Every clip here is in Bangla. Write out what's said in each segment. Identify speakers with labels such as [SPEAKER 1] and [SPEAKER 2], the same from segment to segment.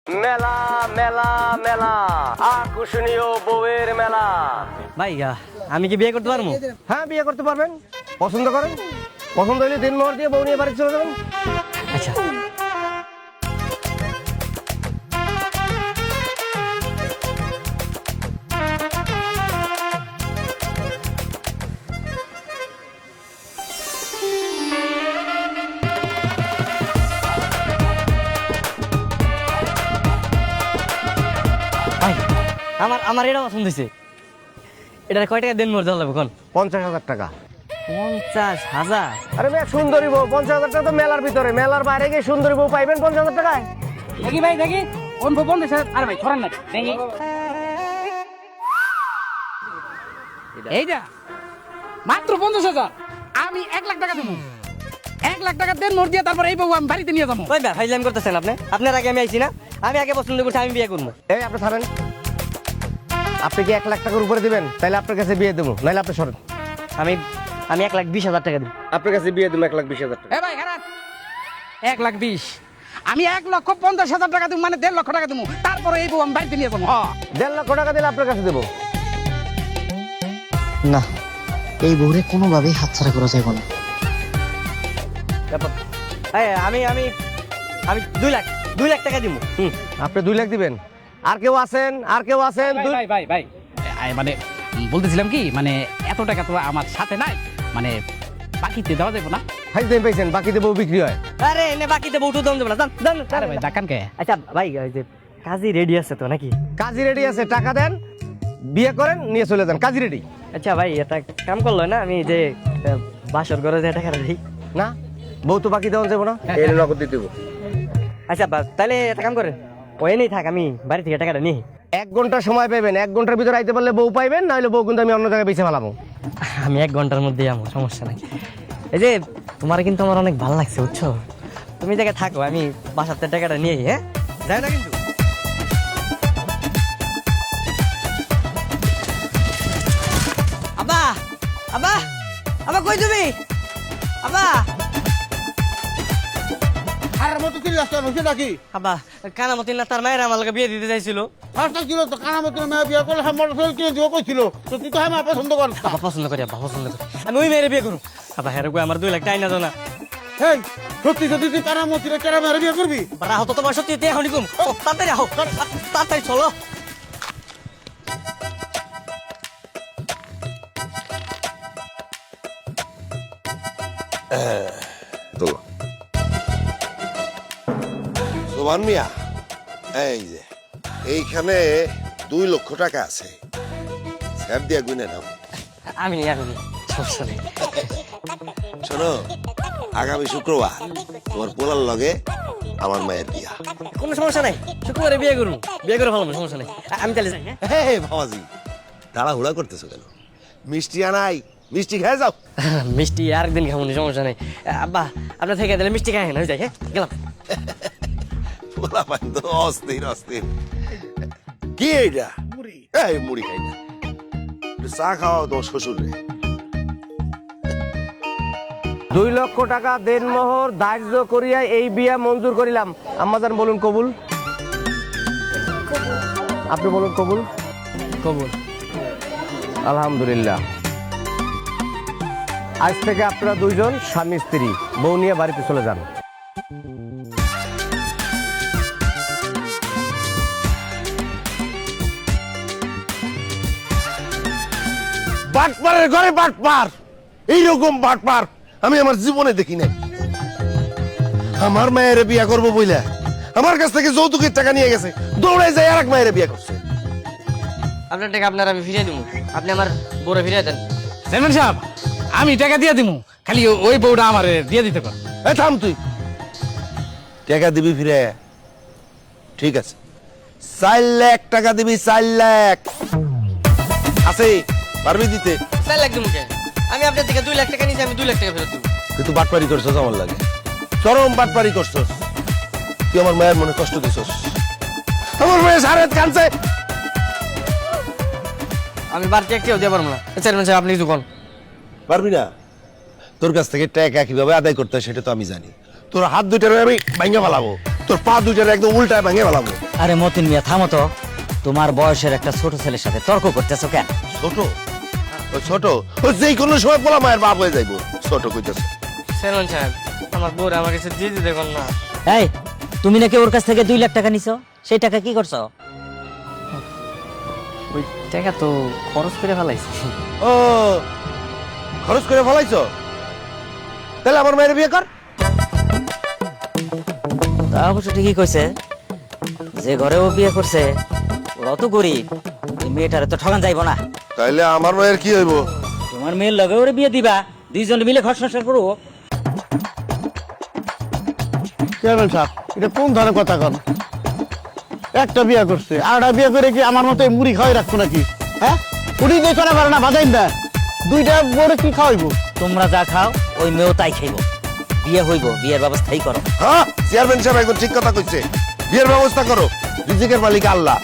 [SPEAKER 1] মেলা মেলা মেলা আকর্ষণীয় বউয়ের মেলা।
[SPEAKER 2] ভাই আমি কি বিয়ে করতে পারবো?
[SPEAKER 1] হ্যাঁ, বিয়ে করতে পারবেন। পছন্দ করেন, পছন্দ হলে দিনমোহর দিয়ে বউ নিয়ে বাড়ি চলে যাবেন।
[SPEAKER 2] আচ্ছা ভাই আমার আমার এটা পছন্দ হয়েছে। এটা কয় টাকা দেন মোর দেওয়া লাগবে কোন?
[SPEAKER 1] 50,000 টাকা।
[SPEAKER 2] 50,000?
[SPEAKER 1] আরে মেয়ে, সুন্দরী বউ 50,000 টাকা তো মেলার ভিতরে, মেলার বাইরে গিয়ে সুন্দরী বউ পাইবেন 50,000 টাকায়?
[SPEAKER 3] দেখি ভাই দেখি কোন ফোন দিছে। আরে ভাই ছড়ান না দেখি এইটা মাত্র 50,000। আমি 1,00,000 টাকা দেবো। 1,00,000 টাকা দেন মোর দিয়ে, তারপর এই বউ আমি বাড়িতে নিয়ে যাবো।
[SPEAKER 2] ওই ভাই ফাইজলামি করতেছেন আপনি। আপনার আগে আমি আইছি না, আমি আগে পছন্দ করছি, আমি বিয়ে করবো।
[SPEAKER 1] এই আপনি ছাড়েন। আপনি কি 1,00,000 টাকার উপরে দিবেন? তাহলে আপনার কাছে বিয়ে দেবো, নাহলে আপনি সরেন।
[SPEAKER 2] আমি 1,20,000 টাকা দিব।
[SPEAKER 1] আপনার কাছে বিয়ে দেবো 1,20,000 টাকা।
[SPEAKER 3] এ ভাই খারাপ 1,20,000। আমি 1,50,000 টাকা দেবো, মানে 1.5 লক্ষ টাকা দেবো, তারপরে এই বউ আমি বাড়িতে নিয়ে যাবো।
[SPEAKER 1] 1.5 লক্ষ টাকা দিলে আপনার কাছে দেবো।
[SPEAKER 4] না, এই বউরে কোনোভাবেই হাতছাড়া করা যাবে না।
[SPEAKER 2] তারপর আমি আমি আমি 2 লাখ টাকা দিব।
[SPEAKER 1] আপনি 2 লাখ দিবেন? আর কেউ আছেন? আর কেউ আছেন?
[SPEAKER 3] ভাই ভাই ভাই মানে বলতেছিলাম কি, মানে এত টাকা তো আমার সাথে নাই, মানে বাকিতে দেওয়া যাবে না?
[SPEAKER 1] হাইজেন পাইছেন, বাকিতে বউ বিক্রি হয়।
[SPEAKER 2] আরে এনে বাকিতে বউটু দাম দেবো না, জান জান।
[SPEAKER 3] আরে ভাই দেখান কে?
[SPEAKER 2] আচ্ছা ভাই, ওই যে কাজী রেডি আছে তো নাকি?
[SPEAKER 1] কাজী রেডি আছে, টাকা দেন, বিয়ে করেন, নিয়ে চলে যান। কাজী রেডি
[SPEAKER 2] আচ্ছা ভাই, এটা কাম করলো না, আমি যে বাসর ঘরে যে টাকা দিই
[SPEAKER 1] না? বউ তো বাকি দেওয়া যাবো না, এর নগদ দিতে দেবো।
[SPEAKER 2] আচ্ছা তাহলে একটা কাম করে ওই নেই থাক, আমি বাড়ি থেকে টাকাটা নিই।
[SPEAKER 1] 1 ঘন্টা সময় পাবেন, 1 ঘন্টার ভিতরে আইতে পারলে বউ পাইবেন, নাহলে বউ কিন্তু আমি অন্য জায়গায় বেঁচে ফেলাবো।
[SPEAKER 2] আমি 1 ঘন্টার মধ্যে যাবো, সমস্যা নাই। এই যে তোমার কিন্তু আমার অনেক ভালো লাগছে, বুঝছো? তুমি জায়গায় থাকো, আমি বাসাতে টাকাটা নিয়ে হ্যাঁ যাই না কিন্তু। আব্বা আব্বা আব্বা কই তুমি? আব্বা
[SPEAKER 5] আর মতো কি রাস্তা হচ্ছে নাকি?
[SPEAKER 2] আব্বা, কানামতি না তার মায়ের আমার লগে বিয়ে দিতে চাইছিল।
[SPEAKER 5] ফার্স্টটা ছিল তো কানা মতো মেয়ে বিয়ে করলে আমার মোটরসাইকেল কিনে দিব কইছিল, তো তুই তো আমার পছন্দ কর।
[SPEAKER 2] আব্বা পছন্দ করি, আব্বা পছন্দ করি, আমি ওই মেয়ের বিয়ে করবো। আব্বা হেরে কই আমার 2 লাখ টাকা না দাও না।
[SPEAKER 5] হেই, সত্যি সত্যি তুই কানা মতো কেরা মেয়ে বিয়ে করবি?
[SPEAKER 2] রাহো তো তোমার সত্যি এখনই কম, তাড়াতাড়ি আহো, তাড়াতাড়ি চলো।
[SPEAKER 6] তোলো সোমান মিয়া, এই যে এইখানে 2 লক্ষ টাকা আছে, স্যার দিয়া গুনে নাও।
[SPEAKER 2] আমি সমস্যা নেই।
[SPEAKER 6] শোনো, আগামী শুক্রবার তোমার পোলার লগে আমার মায়ের বিয়া।
[SPEAKER 2] কোনো সমস্যা নাই, শুক্রবারে বিয়ে করবো, বিয়ে করে ভালো, সমস্যা নেই। আমি তাহলে যাই। হ্যাঁ
[SPEAKER 6] হে বাবাজি, তাড়াহুড়া করতেছো কেন? মিষ্টি আনাই, মিষ্টি খেয়ে যাও।
[SPEAKER 2] মিষ্টি আরেকদিন খাবো, সমস্যা নেই। আব্বা আপনার থেকে দিলে মিষ্টি খাই না, হয়ে যায়। হ্যাঁ গেলাম।
[SPEAKER 6] পোলা পাই তো অস্থির অস্থির। কি এইটা? এই মুড়ি খাই না, একটু চা খাওয়া তোমার শ্বশুর রে।
[SPEAKER 1] 2 লক্ষ টাকা দেনমোহর ধার্য করিয়া এই বিয়া মঞ্জুর করিলাম। আম্মাজান বলুন কবুল। আপনি বলুন কবুল।
[SPEAKER 2] কবুল।
[SPEAKER 1] আলহামদুলিল্লাহ। আজ থেকে আপনারা 2 জন স্বামী স্ত্রী, বউ নিয়ে বাড়িতে চলে যান।
[SPEAKER 6] বাটপারের ঘরে বাটপার, এইরকম বাটপার আমি আমার জীবনে দেখি নাই। আমার মায়ের বিয়া করবো বইলা আমার কাছ থেকে যৌতুকের টাকা নিয়ে গেছে, দৌড়ে যায় আর এক মায়ের বিয়া করছে।
[SPEAKER 2] আপনার টাকা আপনার আমি ফিরিয়ে দিব, আপনি আমার বউরে ফিরিয়ে দেন।
[SPEAKER 3] চেয়ারম্যান সাহেব, আমি টাকা দিয়ে দিব, খালি ওই বউটা আমার দিয়ে দিতে পার।
[SPEAKER 6] এ থাম তুই, টাকা দিবি ফিরে? ঠিক আছে, 4 লাখ টাকা দিবি। 4 লাখ আছে, পারবি দিতে?
[SPEAKER 2] 4 লাখ দিব কে? আমি আপনার থেকে 2 লাখ টাকা নিয়েছি, আমি 2 লাখ টাকা ফেরত দেবো।
[SPEAKER 6] কিন্তু বাটপারি করছস, আমার লাগে চরম বাটপারি করছস। তুই আমার মায়ের মনে কষ্ট দিছস, আমার মায়ের সারে কানছে।
[SPEAKER 2] আমি বাড়তি একটিও দিয়ে পারবো না। চেয়ারম্যান সাহেব আপনি কিছু কোন?
[SPEAKER 6] পারবি না? তোর কাছ থেকে টাকা কিভাবে আদায় করতে হয় সেটা তো আমি জানি। তোর হাত দুইটারে আমি ভাঙে ফেলাবো, তোর পা দুইটারে একদম উল্টায় ভাঙে ফেলাবো।
[SPEAKER 7] আরে মতিন মিয়া থামো তো, তোমার বয়সের একটা ছোট ছেলের সাথে তর্ক করতেছো কেন?
[SPEAKER 6] ছোট ও ছোট ও যেই কোনো সময় পোলা মায়ের বাপ হয়ে যাইবো, ছোট কইতেছে।
[SPEAKER 2] চেয়ারম্যান সাহেব আমার বউরে আমার কাছে দিয়ে দিতে কোন না।
[SPEAKER 7] এই তুমি নাকি ওর কাছ থেকে 2 লাখ টাকা নিছো, সেই টাকা কি করছো?
[SPEAKER 2] ওই টাকা তো খরচ করে ফেলাইছি।
[SPEAKER 6] ও খরচ করে ফেলাইছো, তাহলে আমার মায়ের বিয়ে কর।
[SPEAKER 7] তা অবশ্য ঠিকই কইছে, যে ঘরে ও বিয়ে করছে ওরা তো গরিব, এই মেয়েটারে তো ঠকান যাইব না।
[SPEAKER 6] তাইলে আমার মায়ের কি হইব?
[SPEAKER 7] তোমার মেয়ের লগে ওরে বিয়ে দিবা, 2 জন মিলে ঘর সংসার করবো।
[SPEAKER 5] চেয়ারম্যান সাহেব এটা কোন ধরনের কথা কন? একটা বিয়ে করছে, আরটা বিয়ে করে কি আমার মতো মুড়ি খাওয়াই রাখবো নাকি? হ্যাঁ, উনি দিয়ে চলা পারে না, বাজাইন না, দুইটা বড় কি খাওয়াইবো?
[SPEAKER 7] তোমরা যা খাও ওই মেয়েও তাই খাইব। বিয়ে হইব, বিয়ের ব্যবস্থাই করো।
[SPEAKER 6] হ্যাঁ চেয়ারম্যান সাহেব একদম ঠিক কথা কইছে, বিয়ের ব্যবস্থা করো। রিজিকের মালিক আল্লাহ।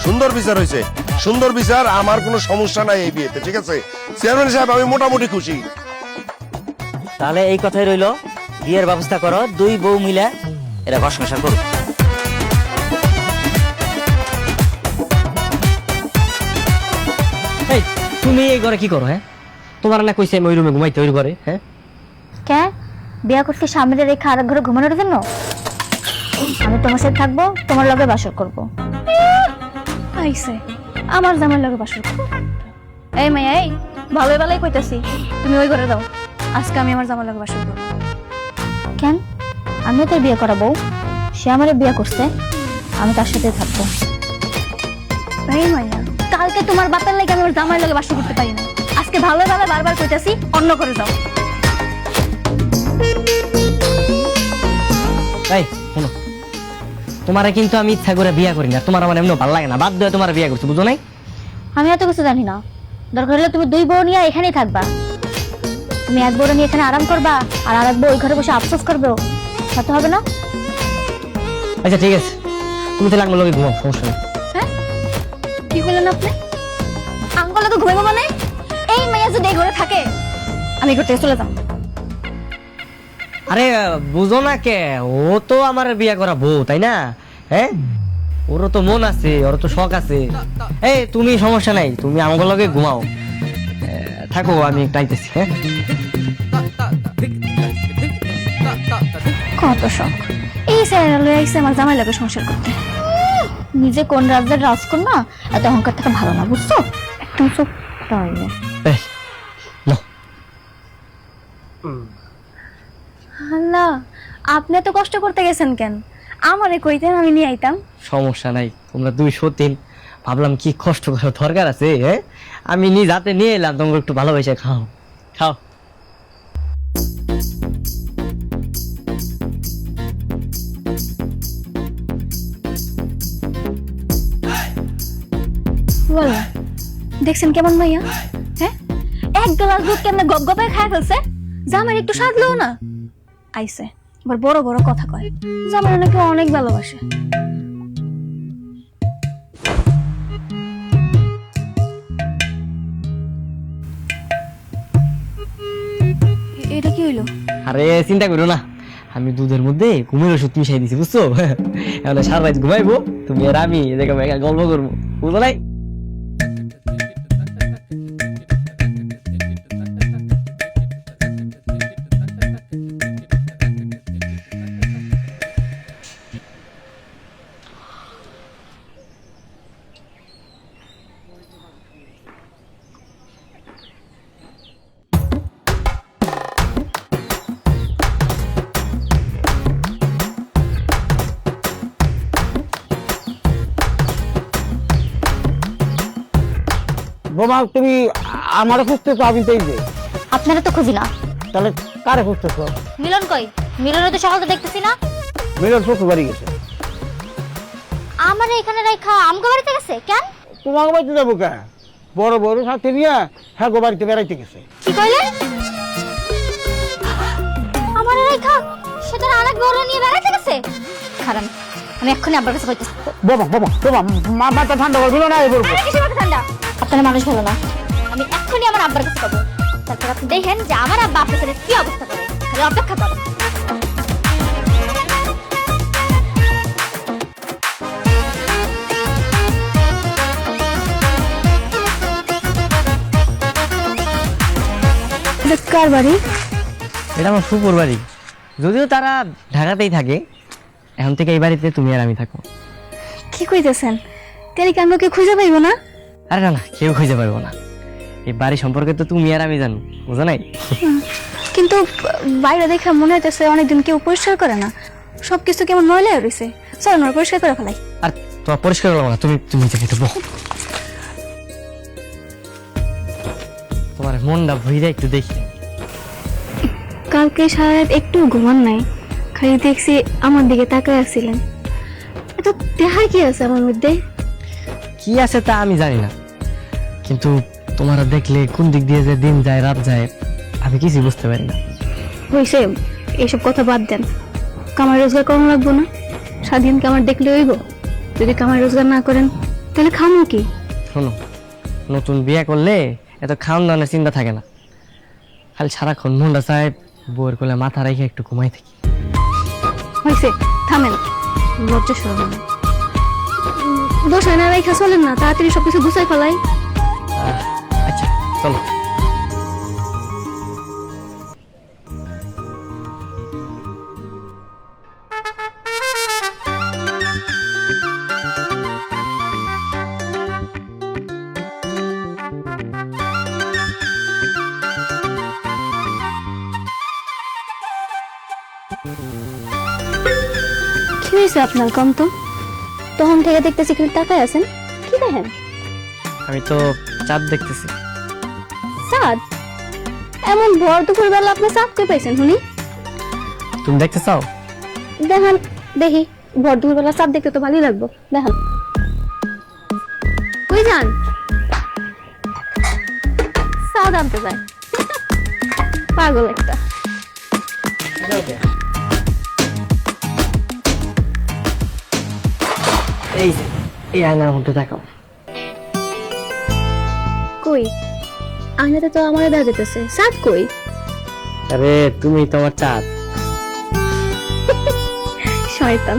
[SPEAKER 6] সুন্দর বিচার হইছে, সুন্দর বিচার, আমার কোনো সমস্যা নাই এই বিয়েতে, ঠিক আছে চেয়ারম্যান সাহেব, আমি মোটামুটি খুশি।
[SPEAKER 7] তাহলে এই কথাই রইলো, বিয়ের ব্যবস্থা করো, 2 বউ মিলে এরা ঘর সংসার করো।
[SPEAKER 2] এই তুমি এই ঘরে কি করো? হ্যাঁ, তোমার না কইছে আমি ওই রুমে ঘুমাইতে, ওই ঘরে। হ্যাঁ,
[SPEAKER 8] কে বিয়া করতে সামনে রেখে আরেক ঘরে ঘুমানোর জন্য? আমি তোমার সাথে থাকবো, তোমার লগে বাসর করবো। আইছে আমার জামার লগে বাসর করবো। এই মাইয়া, এই ভালোই ভালোই কইতাছি, তুমি ওই ঘরে দাও, আজকে আমি আমার জামার লগে বাসর করবো। কেন? আমিও তো বিয়ে করাবো, সে আমারে বিয়ে করছে, আমি তার সাথে থাকবো। এই মাইয়া, কালকে তোমার বাপের লাগে আমি আমার জামার লগে বাসর করতে পারি না, আজকে ভালোই ভালো বারবার কইতাছি অন্য করে যাও।
[SPEAKER 2] এই শোনো, তোমারে কিন্তু আমি ইচ্ছা করে বিয়া করি না, তোমার আমার এমনি ভালো লাগে না, বাধ্য হয়ে তোমার বিয়া করছি, বুঝো নাই?
[SPEAKER 8] আমি এত কিছু জানি না, দরকার হলে তুমি 2 বউ নিয়ে এখানেই থাকবা। তুমি এক বউ নিয়ে এখানে আরাম করবা, আর আরেক বউ ওই ঘরে বসে আফসোস করবে, তাতে হবে না?
[SPEAKER 2] আচ্ছা ঠিক আছে, তুমি তাহলে আমার লগে ঘুমাও, সমস্যা নেই।
[SPEAKER 8] হ্যাঁ, কি বললেন আপনি? আঙ্গলে তো ঘুমাবো মানে? এই মেয়ে যদি এই ঘরে থাকে, আমি ঘর থেকে চলে যাব।
[SPEAKER 2] আরে বুঝো না কে, ও তো আমার বিয়া করা বউ, তাই না? হ্যাঁ, ওরও তো মন আছে, ওর তো শখ আছে। এই তুমি সমস্যা নাই, তুমি আমার লগে ঘুমাও, থাকো, আমি একটু আইতেছি। হ্যাঁ,
[SPEAKER 8] কত শখ এই স্যারেরা লয়ে আইছে আমার জামাই লাগে সংসার করতে। নিজে কোন রাজ্যের রাজকন্যা, এত অহংকার থাকা ভালো না, বুঝছো? একদম চুপ তাইলে।
[SPEAKER 2] এই, নাও।
[SPEAKER 8] আল্লাহ, আপনি এত কষ্ট করতে গেছেন কেন? আমারে কইতেন, আমি নিয়ে আইতাম।
[SPEAKER 2] সমস্যা নাই, তোমরা 2 সতীন, ভাবলাম কি কষ্ট করার দরকার আছে। হ্যাঁ, আমি নিজ হাতে নিয়ে এলাম, তোমরা একটু ভালোবেসে খাও, খাও।
[SPEAKER 8] বলো, দেখছেন কেমন মাইয়া? হ্যাঁ, এক গ্লাস দুধ কেমনে গপ গপে খায় ফেলছে, জামাই একটু সাজলেও না। আইছে এবার বড় বড় কথা কয়, জামাই নাকি অনেক ভালোবাসে। এটা কি হইলো?
[SPEAKER 2] আরে চিন্তা করো না, আমি দুধের মধ্যে ঘুমের ওষুধ মিশাই দিছি, বুঝছো? এখন সারা রাত ঘুমাইবো, তুমি আর আমি এদিকে গল্প করবো, বুঝো নাই?
[SPEAKER 5] বোমা তুমি আমারে খুঁজতেছো, আমি তাই যে,
[SPEAKER 8] আপনারা তো খুঁজি না,
[SPEAKER 5] তাহলে কারে খুঁজতেছো?
[SPEAKER 8] মিলন কই? মিলনে তো সকালে দেখতেছি না।
[SPEAKER 5] মিলন শ্বশুর বাড়ি গেছে।
[SPEAKER 8] আমার এখানে রাখা আমগো বাড়িতে গেছে কেন?
[SPEAKER 5] তোমাকে বাড়িতে যাবো কেন? বড় বড় সাথে নিয়ে হ্যাঁ গো বাড়িতে বেড়াইতে গেছে।
[SPEAKER 8] কি কইলে? আমার রেখা সেটা আরেক বড় নিয়ে বেড়াইতে গেছে? খারাপ, আমি এক্ষুনি আব্বার কাছে কইতেছি।
[SPEAKER 5] বোমা বোমা বোমা মাথা ঠান্ডা করছিল না, এই বলবো।
[SPEAKER 8] আরে কিসের মাথা ঠান্ডা? আপনারা মানুষ ভালো না, আমি এক্ষুনি আমার আব্বার কাছে কব, তারপর আপনি দেখেন যে আমার আব্বা আপনার সাথে কি অবস্থা করে। খালি অপেক্ষা করেন। কার বাড়ি?
[SPEAKER 2] এটা আমার ফুপুর বাড়ি, যদিও তারা ঢাকাতেই থাকে। এখন থেকে এই বাড়িতে তুমি আর আমি থাকবো।
[SPEAKER 8] কি কইতেছেন? তাহলে কি আমরা কি খুঁজে পাইবো না?
[SPEAKER 2] আরে না না, কেউ খুঁজে পারবো না। এই বাড়ি সম্পর্কে তো তুমি আর আমি জানো, বুঝো নাই?
[SPEAKER 8] কিন্তু বাইরে দেখে মনে হইতেছে অনেকদিন কেউ পরিষ্কার করে না, সবকিছু কেমন ময়লা হয়ে রয়েছে। চল আমরা পরিষ্কার করে ফেলাই।
[SPEAKER 2] আর তোমার পরিষ্কার করবো না, তুমি তুমি যেতে বহ। তোমার মনটা ভুইরা একটু দেখি।
[SPEAKER 8] কালকে সারা রাত একটু ঘুমান নাই, খালি দেখছি আমার দিকে তাকায় আসছিলেন। এত দেখা কি আছে আমার মধ্যে?
[SPEAKER 2] কি আছে তা আমি জানি না, কিন্তু তোমার দেখলে কোন দিক দিয়ে যে দিন যায় রাত যায় আমি কিছু বুঝতে পারি না।
[SPEAKER 8] হয়েছে, এইসব কথা বাদ দেন। কামাই রোজগার কম লাগবো না? স্বাধীন কামার দেখলে হইব? যদি কামাই রোজগার না করেন তাহলে খামো কি?
[SPEAKER 2] শোনো, নতুন বিয়ে করলে এত খাওয়ান দাওয়ানোর চিন্তা থাকে না, খালি সারাক্ষণ মনটা চায় বউয়ের কোলে মাথা রেখে একটু ঘুমাই থাকি।
[SPEAKER 8] হয়েছে, থামেন, লজ্জা সরবেন না। বসে না রেখা চলেন না, তাড়াতাড়ি সবকিছু গুছাই ফেলাই।
[SPEAKER 2] আচ্ছা চলো।
[SPEAKER 8] কি হয়েছে আপনার কম তো? তখন থেকে দেখতেছি খালি তাকায় আছেন, কি দেখেন?
[SPEAKER 2] আমি তো চাঁদ দেখতেছি।
[SPEAKER 8] চাঁদ? এমন ভর দুপুর বেলা আপনি চাঁদ কই পাইছেন শুনি?
[SPEAKER 2] তুমি দেখতে চাও?
[SPEAKER 8] দেখান দেখি। ভর দুপুর বেলা চাঁদ দেখতে তো ভালোই লাগবে, দেখান। কই যান? চাঁদ আনতে যায়, পাগল একটা।
[SPEAKER 2] এই যে, এই আয়নার মধ্যে তাকাও।
[SPEAKER 8] কই? আয়নাতে তো আমার দেখা যেতেছে, চাঁদ কই?
[SPEAKER 2] আরে তুমি তোমার চাঁদ।
[SPEAKER 8] শয়তান।